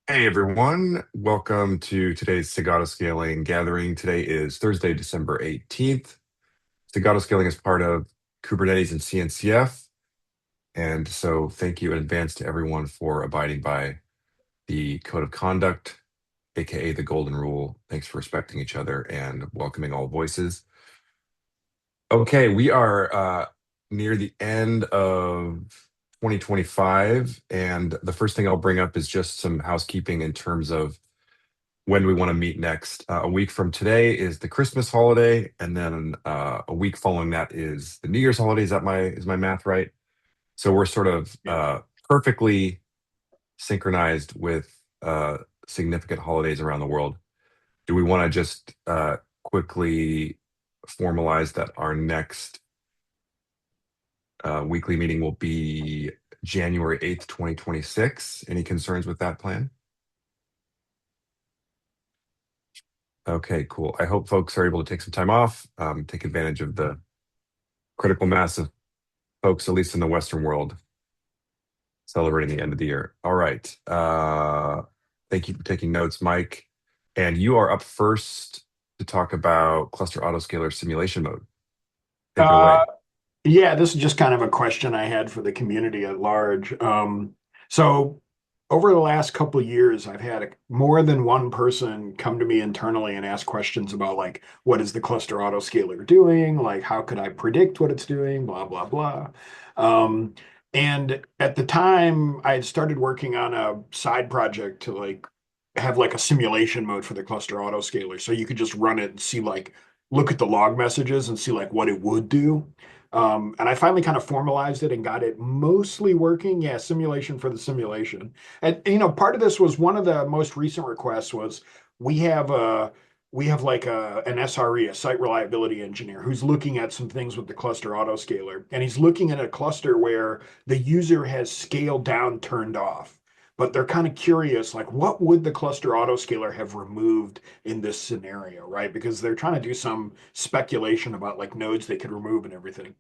Hey everyone, welcome to today's SIG Autoscaling gathering. Today is Thursday, December 18th. SIG Autoscaling is part of Kubernetes and CNCF. And so thank you in advance to everyone for abiding by the code of conduct, aka the golden rule. Thanks for respecting each other and welcoming all voices. Okay, we are near the end of 2025, and the first thing I'll bring up is just some housekeeping in terms of when we want to meet next. A week from today is the Christmas holiday, and then a week following that is the New Year's holiday. Is my math right? So we're sort of Yeah. perfectly synchronized with significant holidays around the world. Do we want to just quickly formalize that our next weekly meeting will be January 8th, 2026? Any concerns with that plan? Okay, cool. I hope folks are able to take some time off, take advantage of the critical mass of folks, at least in the Western world, celebrating the end of the year. All right. Thank you for taking notes, Mike. And you are up first to talk about cluster autoscaler simulation mode. Take it Uh, away. yeah, this is just kind of a question I had for the community at large. So over the last couple of years, I've had more than one person come to me internally and ask questions about like, what is the cluster autoscaler doing? Like, how could I predict what it's doing? Blah, blah, blah. Um, and at the time, I had started working on a side project to like have like a simulation mode for the cluster autoscaler. So you could just run it and see like look at the log messages and see like what it would do. And I finally kind of formalized it and got it mostly working. Yeah, simulation for the simulation. And part of this was one of the most recent requests was we have a we have like an SRE, a site reliability engineer, who's looking at some things with the cluster autoscaler. And he's looking at a cluster where the user has scale down turned off. But they're kind of curious, like, what would the cluster autoscaler have removed in this scenario, right? Because they're trying to do some speculation about like nodes they could remove and everything.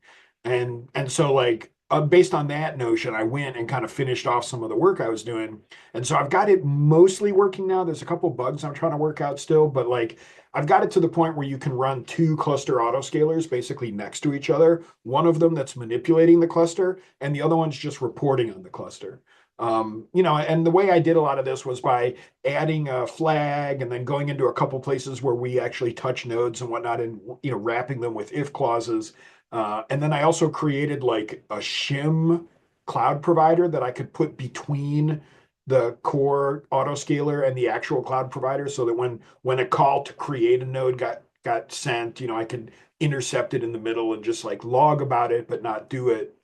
And so like based on that notion, I went and kind of finished off some of the work I was doing. And so I've got it mostly working now. There's a couple bugs I'm trying to work out still, but like I've got it to the point where you can run two cluster autoscalers basically next to each other. One of them that's manipulating the cluster, and the other one's just reporting on the cluster. And the way I did a lot of this was by adding a flag and then going into a couple places where we actually touch nodes and whatnot and wrapping them with if clauses. And then I also created like a shim cloud provider that I could put between the core autoscaler and the actual cloud provider so that when a call to create a node got sent, I could intercept it in the middle and just like log about it but not do it.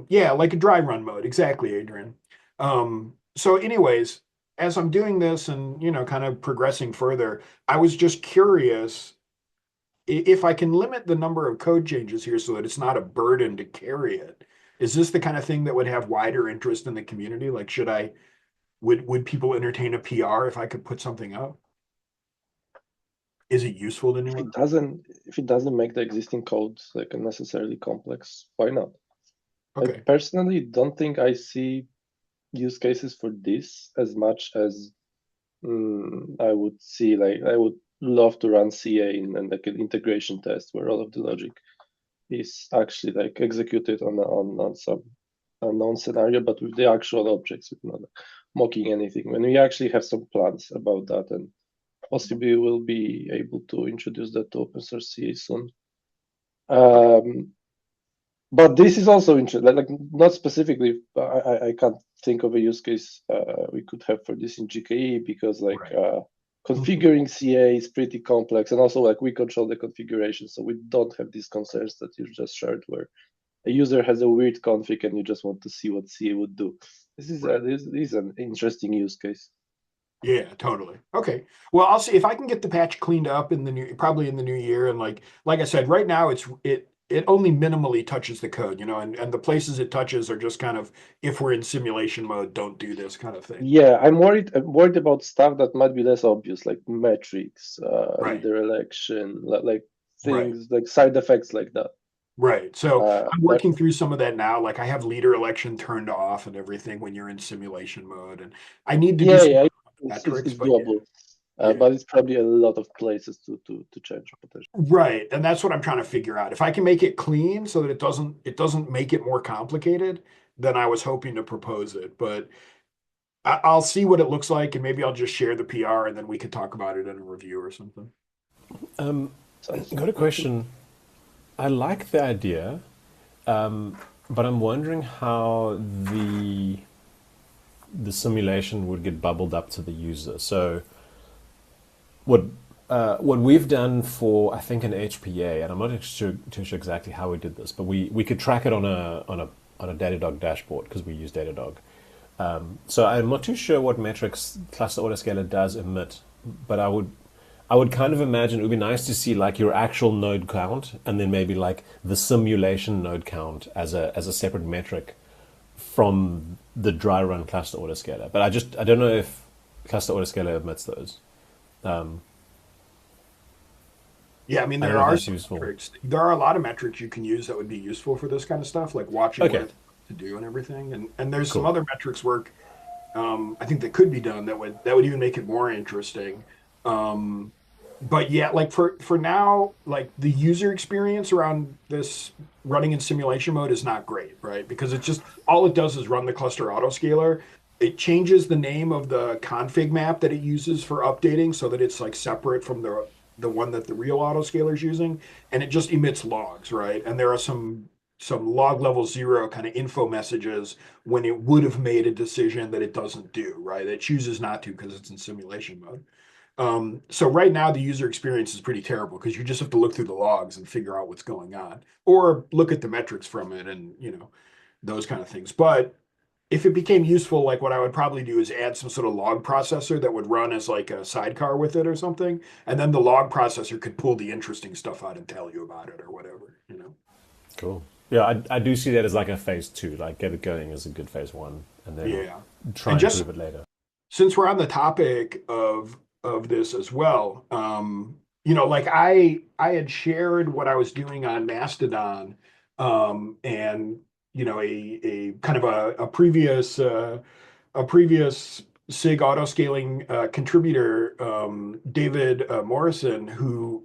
Yeah, like a dry run mode. Exactly, Adrian. So anyways, as I'm doing this and, kind of progressing further, I was just curious if I can limit the number of code changes here so that it's not a burden to carry it. Is this the kind of thing that would have wider interest in the community? Like, would people entertain a PR if I could put something up? Is it useful to If it anyone? doesn't, if it doesn't make the existing code like unnecessarily complex, why not? I Okay. personally don't think I see use cases for this as much as I would see. Like I would love to run CA in like an integration test where all of the logic is actually like executed on some unknown scenario, but with the actual objects, with not mocking anything. When we actually have some plans about that, and possibly we'll be able to introduce that to open source CA soon. Um, but this is also interesting. Like not specifically, I can't think of a use case we could have for this in GKE because like Right. Mhm. configuring CA is pretty complex, and also like we control the configuration, so we don't have these concerns that you just shared, where a user has a weird config and you just want to see what CA would do. Right. This is an interesting use case. Yeah, totally. Okay. Well, I'll see if I can get the patch cleaned up in the probably in the new year. And like I said, right now it only minimally touches the code, and the places it touches are just kind of if we're in simulation mode, don't do this kind of thing. Yeah, I'm worried about stuff that might be less obvious, like metrics, Right. leader election, like Right. things like side effects like that. Right. So I'm That working through some of that now. Like I have leader election turned off and everything when you're in simulation mode. And I need to do yeah, some yeah, metrics, it's but yeah. doable, Yeah. but it's probably a lot of places to change potentially. Right. And that's what I'm trying to figure out. If I can make it clean so that it doesn't make it more complicated, then I was hoping to propose it. But I'll see what it looks like and maybe I'll just share the PR and then we could talk about it in a review or something. Sounds Yeah. Got a good. question. I like the idea, but I'm wondering how the simulation would get bubbled up to the user. So what what we've done for I think an HPA, and I'm not too sure exactly how we did this, but we could track it on a Datadog dashboard because we use Datadog. So I'm not too sure what metrics Cluster Autoscaler does emit, but I would kind of imagine it would be nice to see like your actual node count and then maybe like the simulation node count as a separate metric from the dry run Cluster Autoscaler. But I don't know if Cluster Autoscaler emits those. Um, Yeah, I mean, I don't there know if are that's some useful. metrics. There are a lot of metrics you can use that would be useful for this kind of stuff, like watching what Okay, it's to do and everything. And there's some cool. other metrics work I think that could be done that would even make it more interesting. Um, but yeah, like for now, like the user experience around this running in simulation mode is not great, right? Because it's just all it does is run the cluster autoscaler. It changes the name of the config map that it uses for updating so that it's like separate from the one that the real autoscaler is using, and it just emits logs, right? And there are some log level zero kind of info messages when it would have made a decision that it doesn't do, right? It chooses not to because it's in simulation mode. So right now the user experience is pretty terrible because you just have to look through the logs and figure out what's going on, or look at the metrics from it and those kind of things. But if it became useful, like what I would probably do is add some sort of log processor that would run as like a sidecar with it or something, and then the log processor could pull the interesting stuff out and tell you about it or whatever. Cool. Yeah, I do see that as like a phase two. Like get it going as a good phase one, and then Yeah. try And and just improve it later. since we're on the topic of this as well, like I had shared what I was doing on Mastodon, and a kind of a previous SIG Autoscaling contributor, David Morrison, who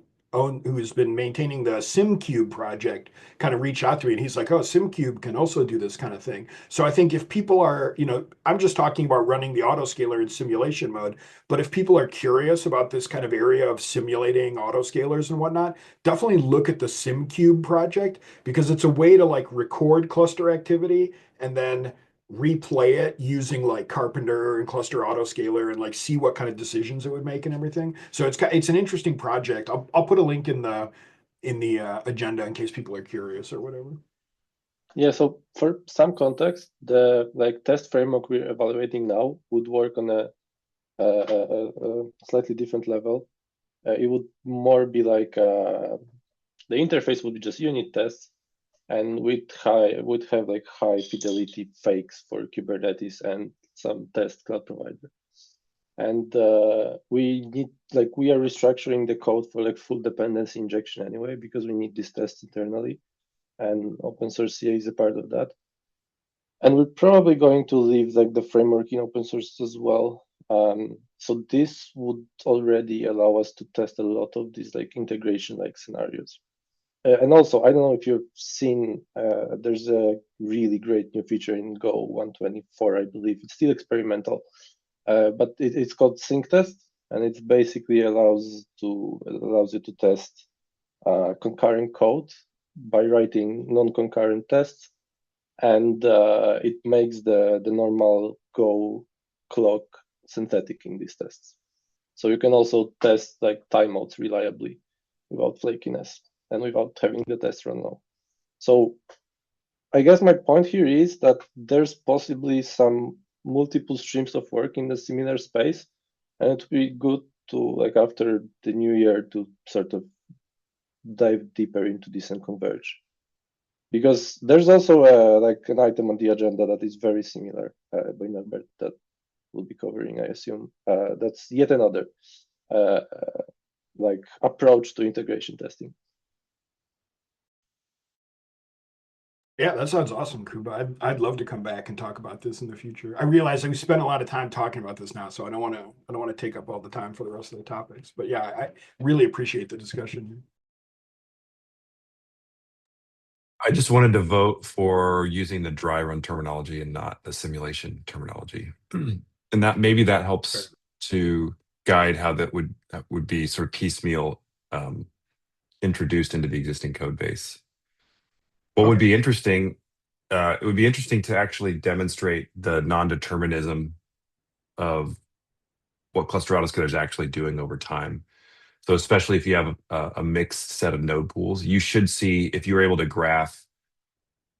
has been maintaining the SimCube project, kind of reached out to me, and he's like, "Oh, SimCube can also do this kind of thing." So I think if people are, I'm just talking about running the autoscaler in simulation mode, but if people are curious about this kind of area of simulating autoscalers and whatnot, definitely look at the SimCube project because it's a way to like record cluster activity and then replay it using like Carpenter and Cluster Autoscaler and like see what kind of decisions it would make and everything. So it's an interesting project. I'll put a link in the agenda in case people are curious or whatever. Yeah, so for some context, the like test framework we're evaluating now would work on a slightly different level. It would more be like the interface would be just unit tests, and would have like high fidelity fakes for Kubernetes and some test cloud provider. And we are restructuring the code for like full dependency injection anyway because we need these tests internally, and open source CA is a part of that. And we're probably going to leave like the framework in open source as well. So this would already allow us to test a lot of these like integration like scenarios. And also, I don't know if you've seen, there's a really great new feature in Go 124, I believe. It's still experimental, but it's called sync test, and it basically allows you to test concurrent code by writing non-concurrent tests, and it makes the normal Go clock synthetic in these tests. So you can also test like timeouts reliably without flakiness and without having the test run now. So I guess my point here is that there's possibly some multiple streams of work in the similar space, and it would be good to like after the new year to sort of dive deeper into this and converge. Because there's also like an item on the agenda that is very similar by number that we'll be covering, I assume. That's yet another uh, like approach to integration testing. Yeah, that sounds awesome, Kuba. I'd love to come back and talk about this in the future. I realize that we spent a lot of time talking about this now, so I don't want to take up all the time for the rest of the topics. But yeah, I really appreciate the discussion. I just wanted to vote for using the dry run terminology and not the simulation terminology. And that maybe that Fair. helps to guide how that would be sort of piecemeal um, introduced into the existing code base. What would Okay. be interesting, it would be interesting to actually demonstrate the non-determinism of what cluster autoscaler is actually doing over time. So especially if you have a mixed set of node pools, you should see if you're able to graph,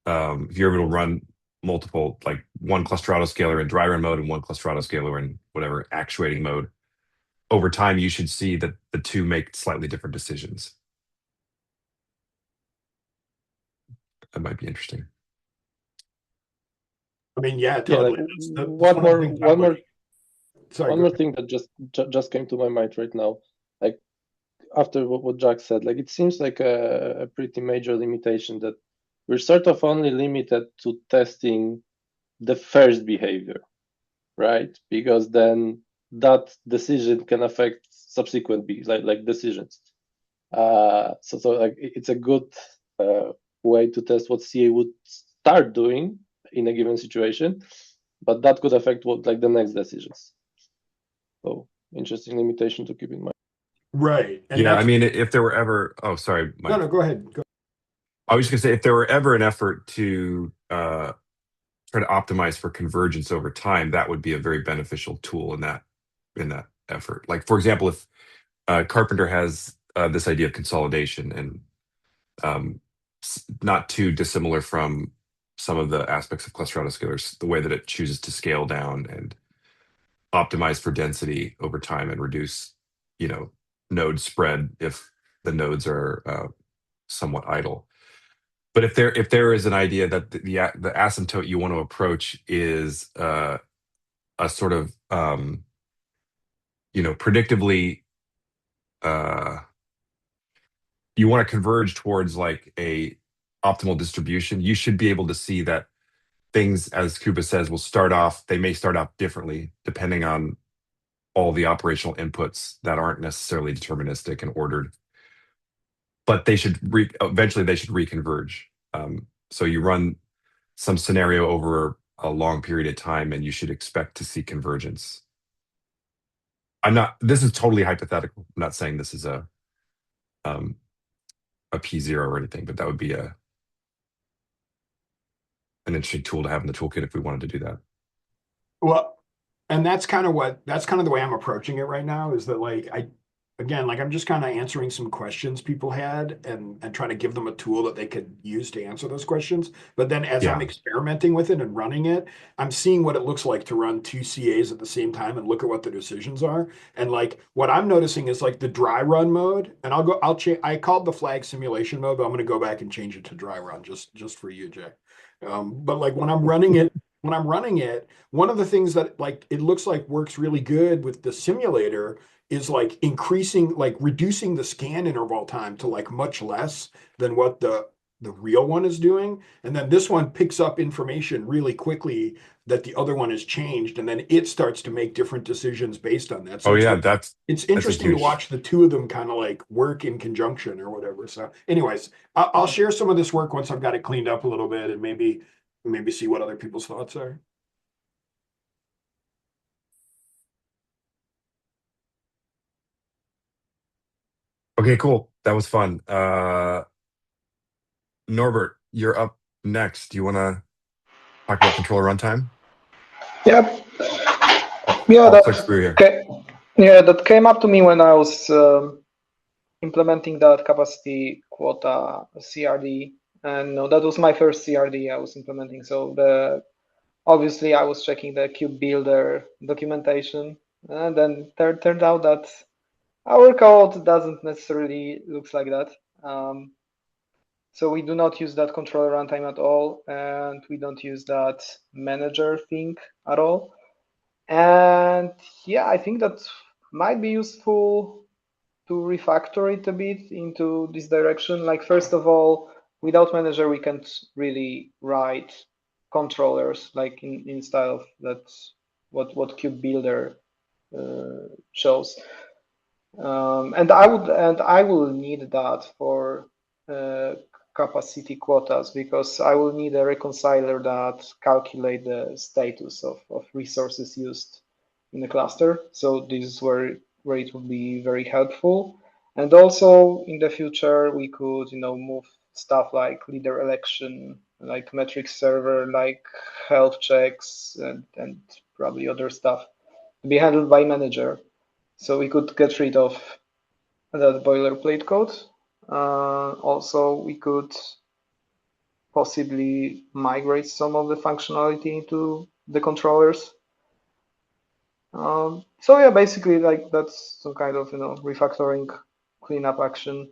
if you're able to run multiple, like one cluster autoscaler in dry run mode and one cluster autoscaler in whatever actuating mode, over time you should see that the two make slightly different decisions. That might be interesting. I mean, yeah, Yeah, like totally. That's one of the things I'm looking. Sorry, one go more ahead. thing that just came to my mind right now. Like after what Jack said, like it seems like a pretty major limitation that we're sort of only limited to testing the first behavior, right? Because then that decision can affect subsequent like decisions. So like it's a good way to test what CA would start doing in a given situation, but that could affect what like the next decisions. So interesting limitation to keep in mind. Right, and Yeah, I that's mean, if there were ever, oh, sorry, no, Mike. go ahead. Go. I was just gonna say, if there were ever an effort to try to optimize for convergence over time, that would be a very beneficial tool in that effort. Like for example, if Carpenter has this idea of consolidation and um, not too dissimilar from some of the aspects of cluster autoscalers, the way that it chooses to scale down and optimize for density over time and reduce, node spread if the nodes are somewhat idle. But if there is an idea that the asymptote you want to approach is a sort of predictably, uh, you want to converge towards like a optimal distribution, you should be able to see that things, as Kuba says, they may start off differently depending on all the operational inputs that aren't necessarily deterministic and ordered, but eventually they should reconverge. So you run some scenario over a long period of time and you should expect to see convergence. This is totally hypothetical. I'm not saying this is um, a P0 or anything, but that would be an interesting tool to have in the toolkit if we wanted to do that. Well, and that's kind of the way I'm approaching it right now is that like again, like I'm just kind of answering some questions people had and trying to give them a tool that they could use to answer those questions. But then as I'm Yeah. experimenting with it and running it, I'm seeing what it looks like to run two CAs at the same time and look at what the decisions are. And like what I'm noticing is like the dry run mode, and I'll change. I called the flag simulation mode, but I'm going to go back and change it to dry run just for you, Jay. But like when I'm running it, one of the things that like it looks like works really good with the simulator is like reducing the scan interval time to like much less than what the real one is doing. And then this one picks up information really quickly that the other one has changed, and then it starts to make different decisions based on that. So Oh it's yeah, like it's that's a interesting to huge. watch the two of them kind of like work in conjunction or whatever. So, anyways, I'll share some of this work once I've got it cleaned up a little bit and maybe see what other people's thoughts are. Okay, cool. That was fun. Norbert, you're up next. Do you want to talk about controller runtime? Yep. I'll, Yeah, I'll click through here. that came up to me when I was implementing that capacity quota CRD, and no, that was my first CRD I was implementing. So obviously I was checking the cube builder documentation, and then turned out that our code doesn't necessarily looks like that. So we do not use that controller runtime at all, and we don't use that manager thing at all. And yeah, I think that might be useful to refactor it a bit into this direction. Like, first of all, without manager, we can't really write controllers like in style of what Cube Builder shows. And I will need that for capacity quotas, because I will need a reconciler that calculate the status of resources used in the cluster. So this is where it will be very helpful. And also in the future, we could, move stuff like leader election, like metric server, like health checks, and probably other stuff to be handled by manager. So we could get rid of that boilerplate code. Also, we could possibly migrate some of the functionality into the controllers. So yeah, basically, like that's some kind of refactoring, cleanup actions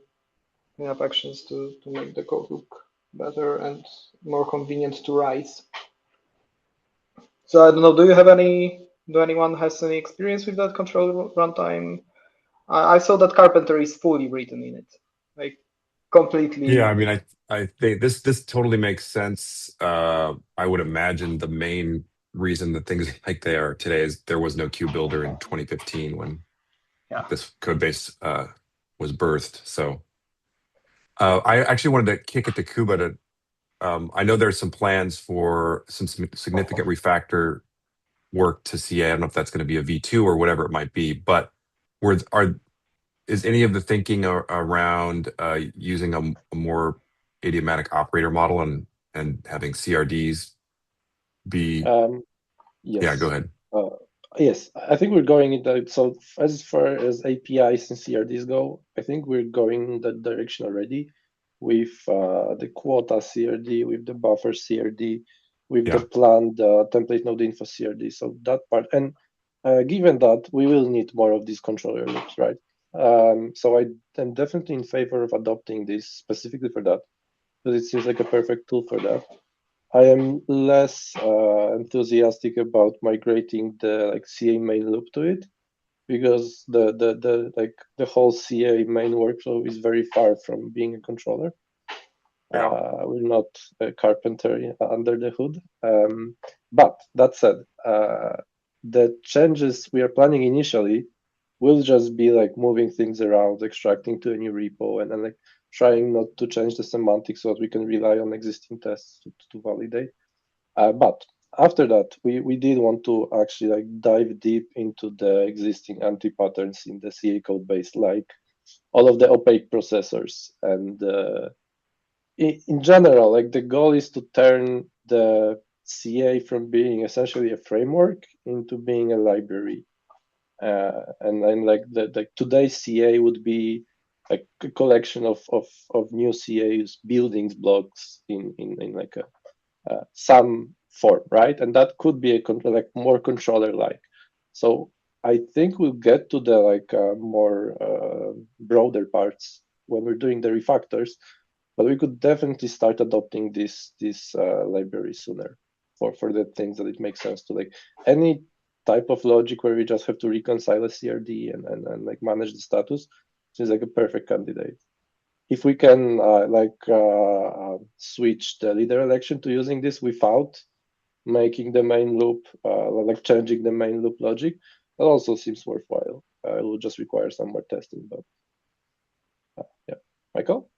to make the code look better and more convenient to write. So I don't know. Do anyone has any experience with that control runtime? I saw that Carpenter is fully written in it, like completely. Yeah, I mean, I think this totally makes sense. I would imagine the main reason that things like they are today is there was no Q Builder in 2015 when Yeah. this code base was birthed. So I actually wanted to kick it to Kuba to. I know there's some plans for some significant refactor work to CA. I don't know if that's going to be a V2 or whatever it might be, but is any of the thinking around using a more idiomatic operator model and having CRDs be? Yeah, go Yes. ahead. Yes, I think we're going in that. So as far as APIs and CRDs go, I think we're going in that direction already with the quota CRD, with the buffer CRD, with the Yeah, planned template node info CRD. So that part, and given that we will need more of these controller loops, right? So I am definitely in favor of adopting this specifically for that, because it seems like a perfect tool for that. I am less enthusiastic about migrating the CA main loop to it, because the whole CA main workflow is very far from being a controller. yeah, We're not a carpenter under the hood. But that said, the changes we are planning initially will just be like moving things around, extracting to a new repo, and then like trying not to change the semantics so that we can rely on existing tests to validate. But after that, we did want to actually like dive deep into the existing anti-patterns in the CA code base, like all of the opaque processors. And in general, like the goal is to turn the CA from being essentially a framework into being a library. And like the today's CA would be like a collection of new CA's buildings blocks in like a some form, right? And that could be like more controller like. So I think we'll get to the like more broader parts when we're doing the refactors, but we could definitely start adopting this library sooner for the things that it makes sense to, like any type of logic where we just have to reconcile a CRD and like manage the status seems like a perfect candidate. If we can switch the leader election to using this without making the main loop, like changing the main loop logic, that also seems worthwhile. It will just require some more testing, but yeah. Michael?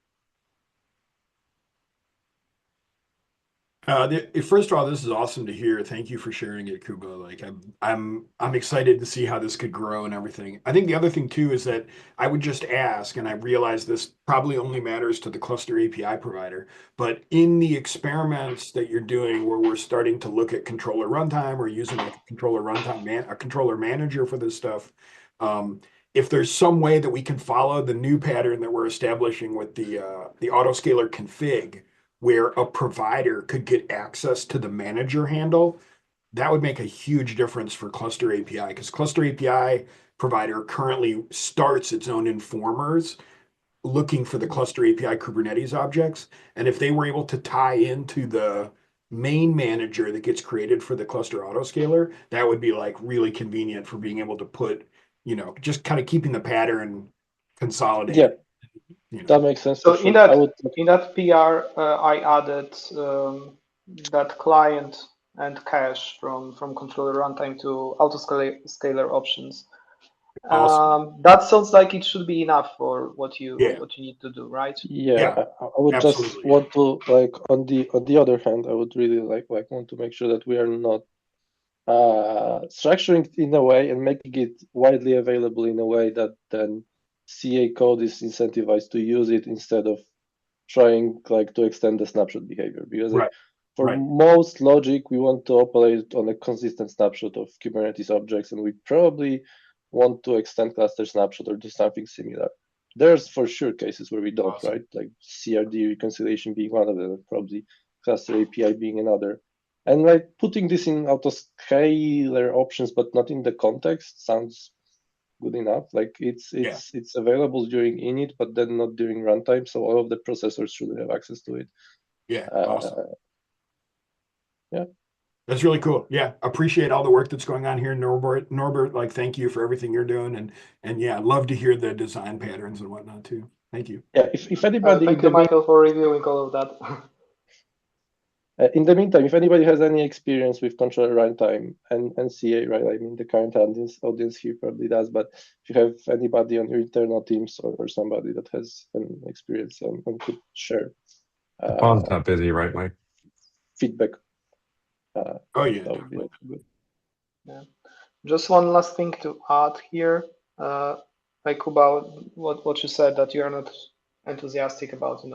First of all, this is awesome to hear. Thank you for sharing it, Kuba. Like I'm excited to see how this could grow and everything. I think the other thing too is that I would just ask, and I realize this probably only matters to the cluster API provider, but in the experiments that you're doing where we're starting to look at controller runtime or using like a controller manager for this stuff, if there's some way that we can follow the new pattern that we're establishing with the autoscaler config where a provider could get access to the manager handle, that would make a huge difference for Cluster API because Cluster API provider currently starts its own informers looking for the Cluster API Kubernetes objects. And if they were able to tie into the main manager that gets created for the cluster autoscaler, that would be like really convenient for being able to put, just kind of keeping the pattern Yeah, consolidated. That makes sense. So for sure. in that PR, I added that client and cache from controller runtime to autoscaler options. Awesome. That sounds like it should be enough for what you need to do, right? Yeah, I would just want to on the other hand, I would really want to make sure that we are not structuring it in a way and making it widely available in a way that then CA code is incentivized to use it instead of trying to extend the snapshot behavior, because for most logic we want to operate on a consistent snapshot of Kubernetes objects, and we probably want to extend cluster snapshot or do something similar. There's for sure cases where we don't, right? Like CRD reconciliation being one of them, probably cluster API being another. And putting this in autoscaler options but not in the context sounds good enough. It's available during init, but then not during runtime, so all of the processors should have access to it. Yeah, awesome. Yeah, that's really cool. Yeah, appreciate all the work that's going on here, Norbert. Thank you for everything you're doing, and yeah, I'd love to hear the design patterns and whatnot too. Thank you. Yeah, if anybody, thank you, Michael, for reviewing all of that. In the meantime, if anybody has any experience with controller runtime and CA, right? I mean, the current audience here probably does, but if you have anybody on your internal teams or somebody that has an experience and could share. The phone's not busy, right, Mike? Feedback. Oh yeah. That would be good. Yeah. Just one last thing to add here, about what you said, that you are not enthusiastic about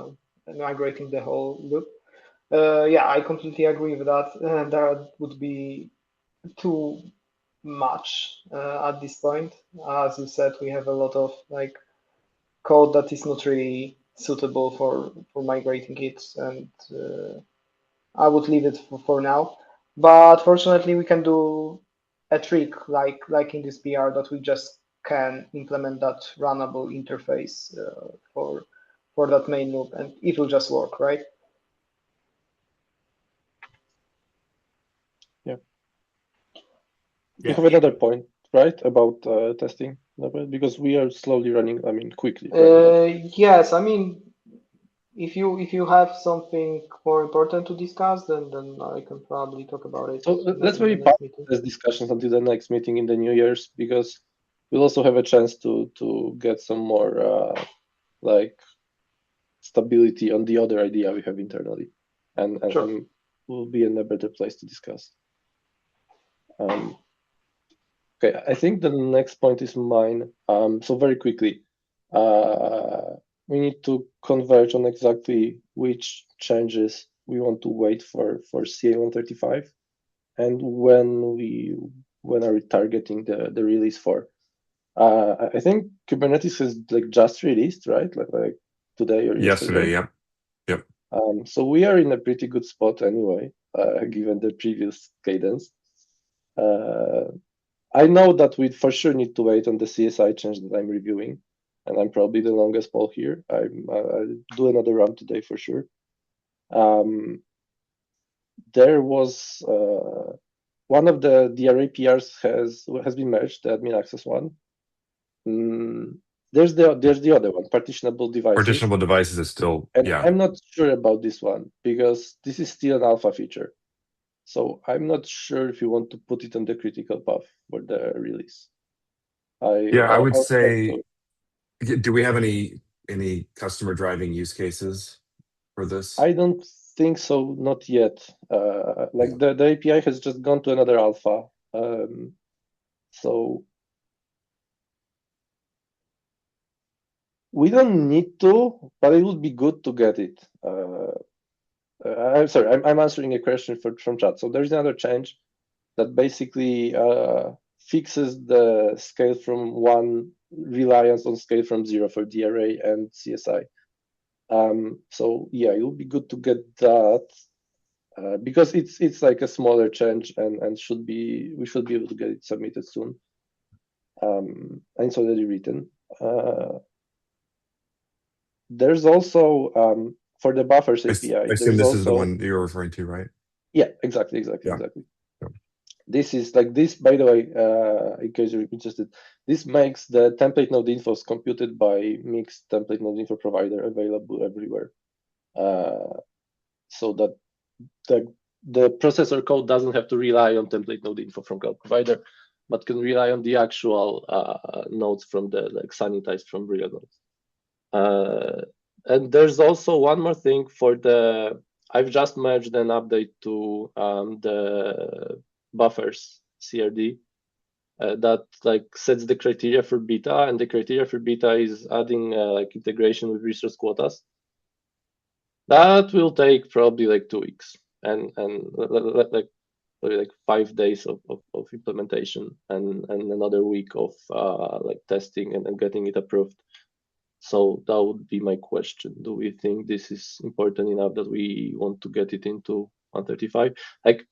migrating the whole loop. Yeah, I completely agree with that. That would be too much at this point. As you said, we have a lot of code that is not really suitable for migrating it, and I would leave it for now. But fortunately, we can do a trick like in this PR, that we just can implement that runnable interface for that main loop, and it will just work, right? You have another point, right, about testing, because we are slowly running. I mean, quickly. Yes, I mean, if you have something more important to discuss, then I can probably talk about it. So let's maybe pass these discussions until the next meeting in the New Year's, because we'll also have a chance to get some more stability on the other idea we have internally, and we'll be in a better place to discuss. Okay, I think the next point is mine. So very quickly, we need to converge on exactly which changes we want to wait for CA 135, and when are we targeting the release for. I think Kubernetes has just released, right? Like today or yesterday. Yep. So we are in a pretty good spot anyway, given the previous cadence. I know that we for sure need to wait on the CSI change that I'm reviewing, and I'm probably the longest pole here. I'll do another round today for sure. There was one of the DRA PRs has been merged, the admin access one. There's the other one, partitionable devices. Partitionable devices is still, and I'm not sure about this one, because this is still an alpha feature. So I'm not sure if you want to put it on the critical path for the release. I would say, do we have any customer driving use cases for this? I don't think so, not yet. The API has just gone to another alpha. So we don't need to, but it would be good to get it. I'm sorry, I'm answering a question from chat. So there's another change that basically fixes the scale from 1 reliance on scale from 0 for DRA and CSI. So yeah, it would be good to get that because it's like a smaller change and we should be able to get it submitted soon. And it's already written. There's also for the buffers API. I assume this is the one you're referring to, right? Yeah, exactly. Yeah. This is like this, by the way, in case you're interested, this makes the template node infos computed by mixed template node info provider available everywhere. So that the processor code doesn't have to rely on template node info from cloud provider, but can rely on the actual nodes from the like sanitized from real nodes. And there's also one more thing for the, I've just merged an update to the buffers CRD that like sets the criteria for beta, and the criteria for beta is adding like integration with resource quotas. That will take probably like 2 weeks and like probably like 5 days of implementation and another week of like testing and getting it approved. So that would be my question. Do we think this is important enough that we want to get it into 135? Like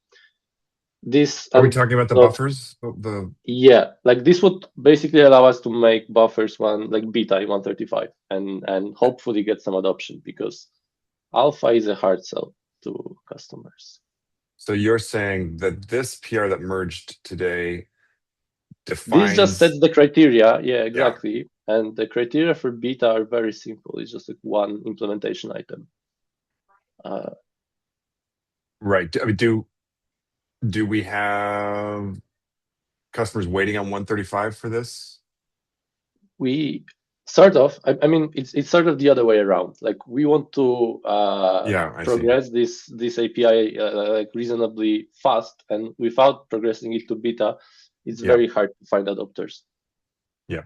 this. Are we talking about the buffers? Yeah, like this would basically allow us to make buffers one like beta in 135 and hopefully get some adoption, because alpha is a hard sell to customers. So you're saying that this PR that merged today defines... This just sets the criteria. Yeah, exactly. Yeah. And the criteria for beta are very simple. It's just like one implementation item. Right. I mean, do we have customers waiting on 135 for this? We sort of. I mean, it's sort of the other way around. Like we want to progress this API like reasonably fast, and without progressing it to beta, it's very hard to find adopters. Yeah.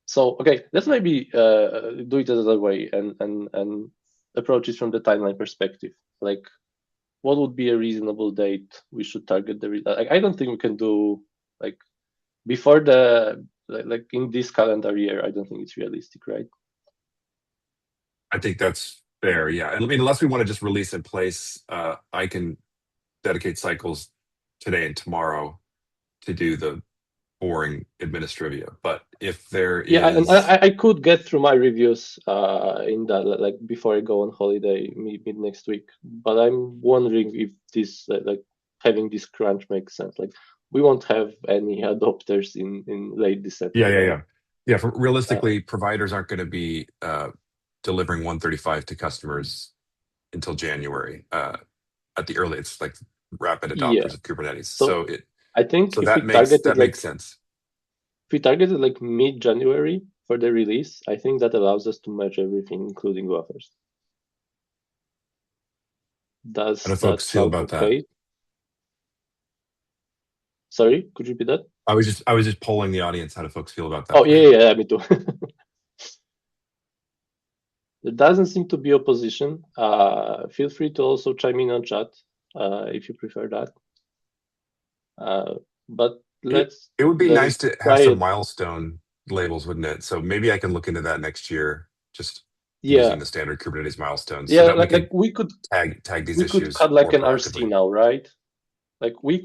So okay, let's maybe do it another way and approach it from the timeline perspective. Like, what would be a reasonable date we should target the result? Like, I don't think we can do like before the like in this calendar year. I don't think it's realistic, right? I think that's fair. Yeah, I mean, unless we want to just release in place, I can dedicate cycles today and tomorrow to do the boring administrivia. But if there is... Yeah, and I could get through my reviews in that like before I go on holiday mid next week. But I'm wondering if this like having this crunch makes sense. Like we won't have any adopters in late December. Yeah. Realistically, providers aren't going to be delivering 135 to customers until January. At the early, it's like rapid adopters of Kubernetes. So I think that makes sense. If we targeted like mid-January for the release, I think that allows us to merge everything, including buffers. Does how do folks feel about that? Sorry, could you repeat that? I was just polling the audience. How do folks feel about that? Oh, yeah, me too. There doesn't seem to be opposition. Feel free to also chime in on chat if you prefer that. But it would be nice to have some milestone labels, wouldn't it? So maybe I can look into that next year, just using the standard Kubernetes milestones. Yeah, so that we could tag these issues. We could cut like an RC now, right? Like we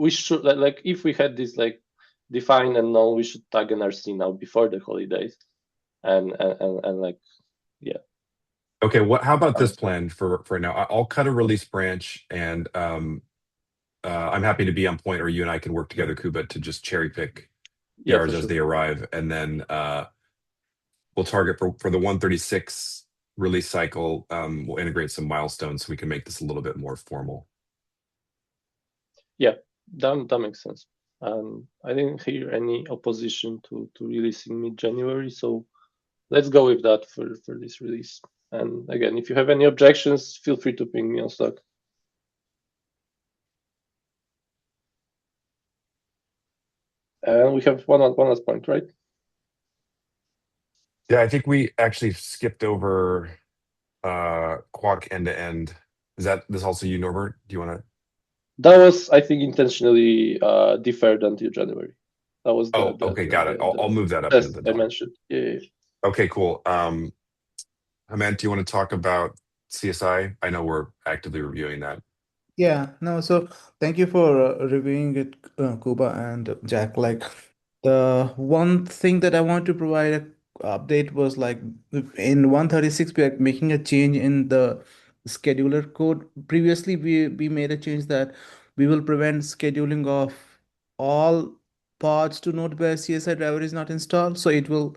should like if we had this like define and known, we should tag an RC now before the holidays, and like yeah. Okay, how about this plan for now? I'll cut a release branch, and I'm happy to be on point, or you and I can work together, Kuba, to just cherry pick PRs as they arrive, and then we'll target for the 136 release cycle. We'll integrate some milestones so we can make this a little bit more formal. Yeah, that makes sense. I didn't hear any opposition to releasing mid-January, so let's go with that for this release. And again, if you have any objections, feel free to ping me on Slack. And we have one last point, right? Yeah, I think we actually skipped over Quack end-to-end. Is this also you, Norbert? Do you want to? That was, I think, intentionally deferred until January. That was okay, got it. I'll move that up. Into the I mentioned. Yeah. Okay, cool. Hemant, do you want to talk about CSI? I know we're actively reviewing that. Yeah, no, so thank you for reviewing it, Kuba and Jack. Like the one thing that I want to provide an update was like in 136 we are making a change in the scheduler code. Previously we made a change that we will prevent scheduling of all pods to node where CSI driver is not installed. So it will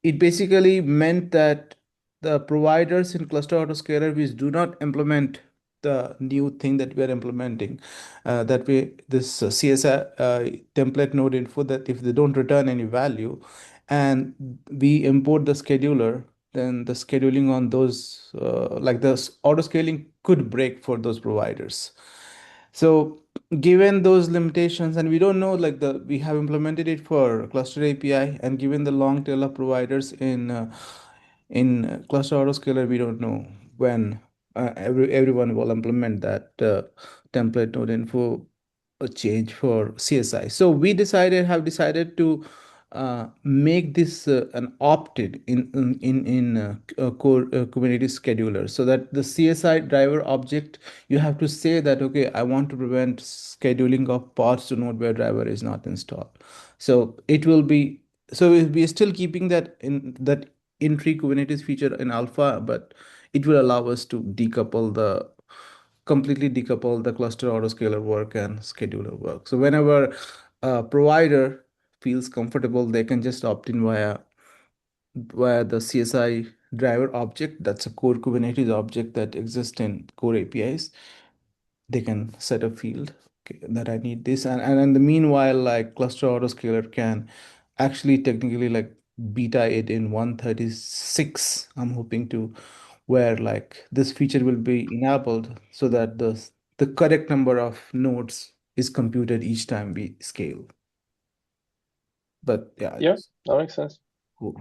it basically meant that the providers in cluster autoscaler which do not implement the new thing that we are implementing, that we this CSI template node info, that if they don't return any value and we import the scheduler, then the scheduling on those like the autoscaling could break for those providers. So given those limitations, and we don't know, like we have implemented it for cluster API, and given the long tail of providers in cluster autoscaler, we don't know when everyone will implement that template node info change for CSI. So we have decided to make this an opted in core Kubernetes scheduler, so that the CSI driver object, you have to say that, okay, I want to prevent scheduling of pods to node where driver is not installed. So it will be, so we are still keeping that in-tree Kubernetes feature in alpha, but it will allow us to completely decouple the cluster autoscaler work and scheduler work. So whenever a provider feels comfortable, they can just opt in via the CSI driver object. That's a core Kubernetes object that exists in core APIs. They can set a field, okay, that I need this, and in the meanwhile, like cluster autoscaler can actually technically like beta it in 136. I'm hoping to, where like this feature will be enabled so that the correct number of nodes is computed each time we scale. But yeah, Yeah, that makes sense. cool.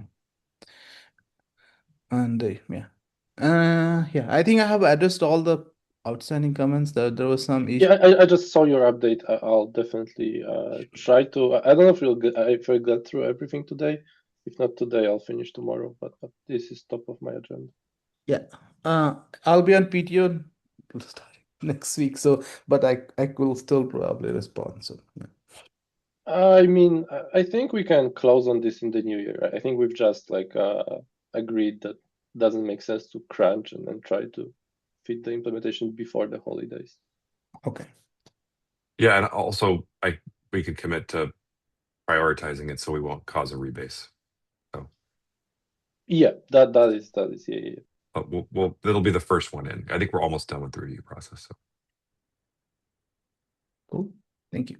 And yeah, I think I have addressed all the outstanding comments. There was some issue. Yeah, I just saw your update. I'll definitely try to. I don't know if I'll get through everything today. If not today, I'll finish tomorrow. But this is top of my agenda. Yeah, I'll be on PTO starting next week. So, but I will still probably respond. So, yeah. I mean, I think we can close on this in the new year. I think we've just like agreed that doesn't make sense to crunch and then try to fit the implementation before the holidays. Okay. Yeah, and also we could commit to prioritizing it so we won't cause a rebase. So, Yeah, that is yeah. but it'll be the first one in. I think we're almost done with the review process. So. Cool. Thank you.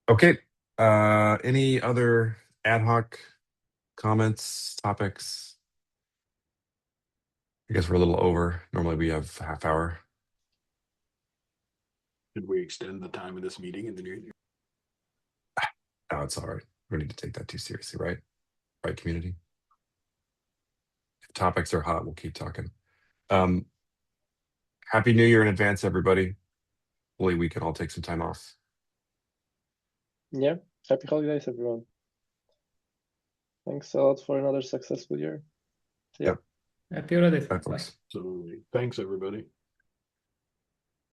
Okay. Any other ad hoc comments, topics? I guess we're a little over. Normally we have a half hour. Did we extend the time of this meeting in the new year? No, it's all right. We don't need to take that too seriously, right? Right, community? If topics are hot, we'll keep talking. Happy New Year in advance, everybody. Hopefully we can all take some time off. Yeah, happy holidays, everyone. Thanks a lot for another successful year. See ya. Yep. Happy holidays. Bye, Bye. folks. So thanks, everybody.